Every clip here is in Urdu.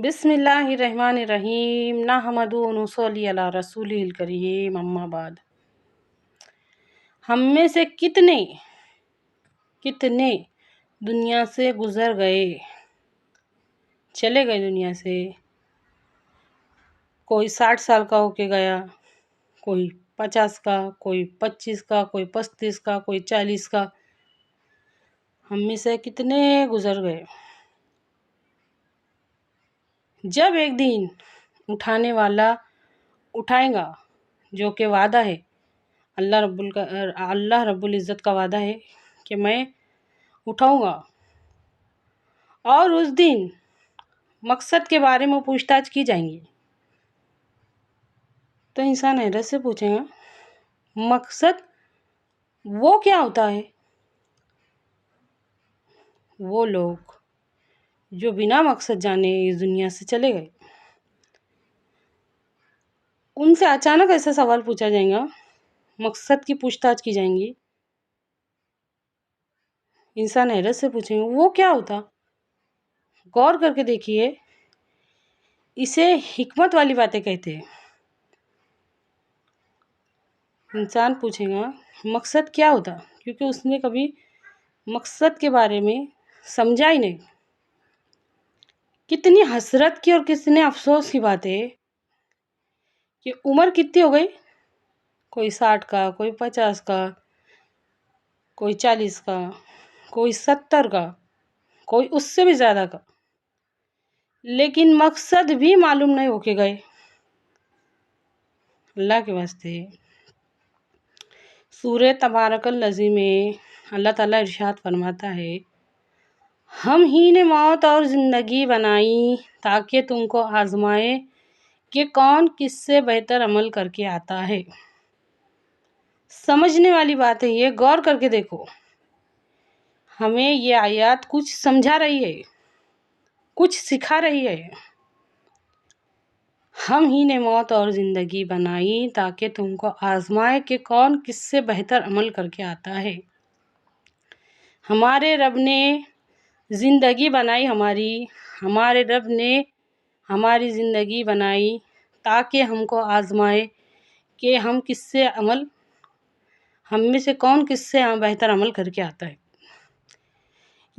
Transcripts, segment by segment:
بسم اللہ الرحمن الرحیم نحمدہ و نصلی علی رسولہ الکریم اما بعد۔ ہم میں سے کتنے دنیا سے گزر گئے، چلے گئے دنیا سے۔ کوئی 60 سال کا ہو کے گیا، کوئی 50 کا، کوئی 25 کا، کوئی 35 کا، کوئی 40 کا۔ ہم میں سے کتنے گزر گئے۔ جب ایک دن اٹھانے والا اٹھائے گا، جو کہ وعدہ ہے، اللہ رب العزت کا وعدہ ہے کہ میں اٹھاؤں گا، اور اس دن مقصد کے بارے میں پوچھ تاچھ کی جائیں گی، تو انسان حیرت سے پوچھے گا مقصد وہ کیا ہوتا ہے؟ وہ لوگ جو بنا مقصد جانے اس دنیا سے چلے گئے، ان سے اچانک ایسا سوال پوچھا جائے گا، مقصد کی پوچھ تاچھ کی جائیں گی، انسان حیرت سے پوچھیں گے وہ کیا ہوتا؟ غور کر کے دیکھیے، اسے حکمت والی باتیں کہتے ہیں۔ انسان پوچھے گا مقصد کیا ہوتا، کیونکہ اس نے کبھی مقصد کے بارے میں سمجھا ہی نہیں۔ کتنی حسرت کی اور کتنے افسوس کی بات ہے کہ عمر کتنی ہو گئی، کوئی 60 کا، کوئی 50 کا، کوئی 40 کا، کوئی 70 کا، کوئی اس سے بھی زیادہ کا، لیکن مقصد بھی معلوم نہیں ہو کے گئے۔ اللہ کے واسطے سورہ تبارک الذی میں اللہ تعالیٰ ارشاد فرماتا ہے، ہم ہی نے موت اور زندگی بنائی تاکہ تم کو آزمائے کہ کون کس سے بہتر عمل کر کے آتا ہے۔ سمجھنے والی بات ہے یہ، غور کر کے دیکھو۔ ہمیں یہ آیات کچھ سمجھا رہی ہے، کچھ سکھا رہی ہے۔ ہم ہی نے موت اور زندگی بنائی تاکہ تم کو آزمائے کہ کون کس سے بہتر عمل کر کے آتا ہے۔ ہمارے رب نے زندگی بنائی، ہمارے رب نے ہماری زندگی بنائی تاکہ ہم کو آزمائے کہ ہم میں سے کون کس سے بہتر عمل کر کے آتا ہے۔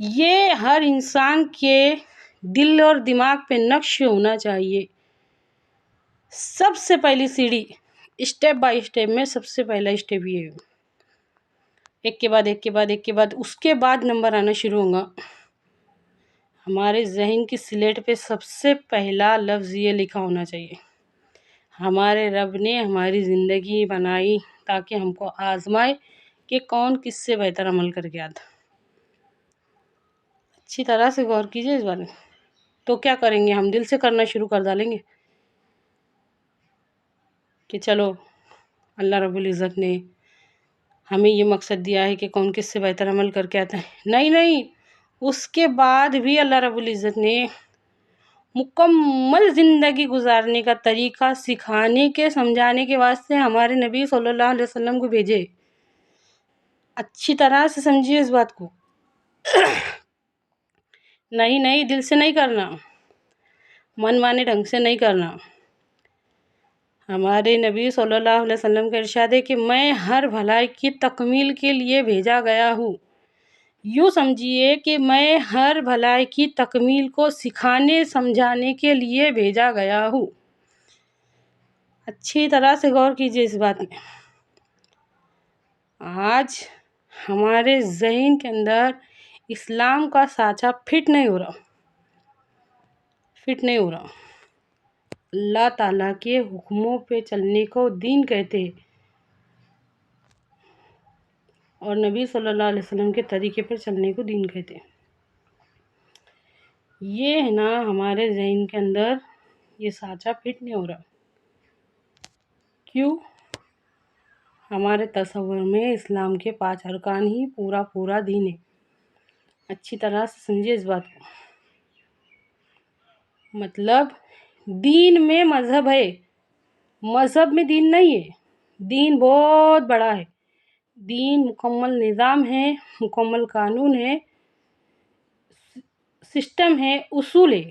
یہ ہر انسان کے دل اور دماغ پہ نقش ہونا چاہیے۔ سب سے پہلی سیڑھی، اسٹیپ بائی اسٹیپ میں سب سے پہلا اسٹیپ یہ ہے، ایک کے بعد ایک کے بعد ایک کے بعد اس کے بعد نمبر آنا شروع ہوگا۔ ہمارے ذہن کی سلیٹ پہ سب سے پہلا لفظ یہ لکھا ہونا چاہیے، ہمارے رب نے ہماری زندگی بنائی تاکہ ہم کو آزمائے کہ کون کس سے بہتر عمل کر کے آتا۔ اچھی طرح سے غور کیجئے اس بارے میں، تو کیا کریں گے؟ ہم دل سے کرنا شروع کر ڈالیں گے کہ چلو اللہ رب العزت نے ہمیں یہ مقصد دیا ہے کہ کون کس سے بہتر عمل کر کے آتا ہے۔ نہیں، اس کے بعد بھی اللہ رب العزت نے مکمل زندگی گزارنے کا طریقہ سکھانے کے سمجھانے کے واسطے ہمارے نبی صلی اللہ علیہ وسلم کو بھیجے۔ اچھی طرح سے سمجھیے اس بات کو۔ نہیں، دل سے نہیں کرنا، من مانے ڈھنگ سے نہیں کرنا۔ ہمارے نبی صلی اللہ علیہ وسلم کا ارشاد ہے کہ میں ہر بھلائی کی تکمیل کے لیے بھیجا گیا ہوں۔ یوں سمجھیے کہ میں ہر بھلائی کی تکمیل کو سکھانے سمجھانے کے لیے بھیجا گیا ہوں۔ اچھی طرح سے غور کیجئے اس بات میں۔ آج ہمارے ذہن کے اندر اسلام کا سانچہ فٹ نہیں ہو رہا۔ اللہ تعالیٰ کے حکموں پہ چلنے کو دین کہتے ہیں، اور نبی صلی اللہ علیہ وسلم کے طریقے پر چلنے کو دین کہتے ہیں۔ یہ ہے نا ہمارے ذہن کے اندر یہ سانچہ فٹ نہیں ہو رہا۔ کیوں؟ ہمارے تصور میں اسلام کے 5 ارکان ہی پورا دین ہے۔ اچھی طرح سے سمجھیے اس بات کو۔ مطلب دین میں مذہب ہے، مذہب میں دین نہیں ہے۔ دین بہت بڑا ہے، دین مکمل نظام ہے، مکمل قانون ہے، سسٹم ہے، اصول ہے۔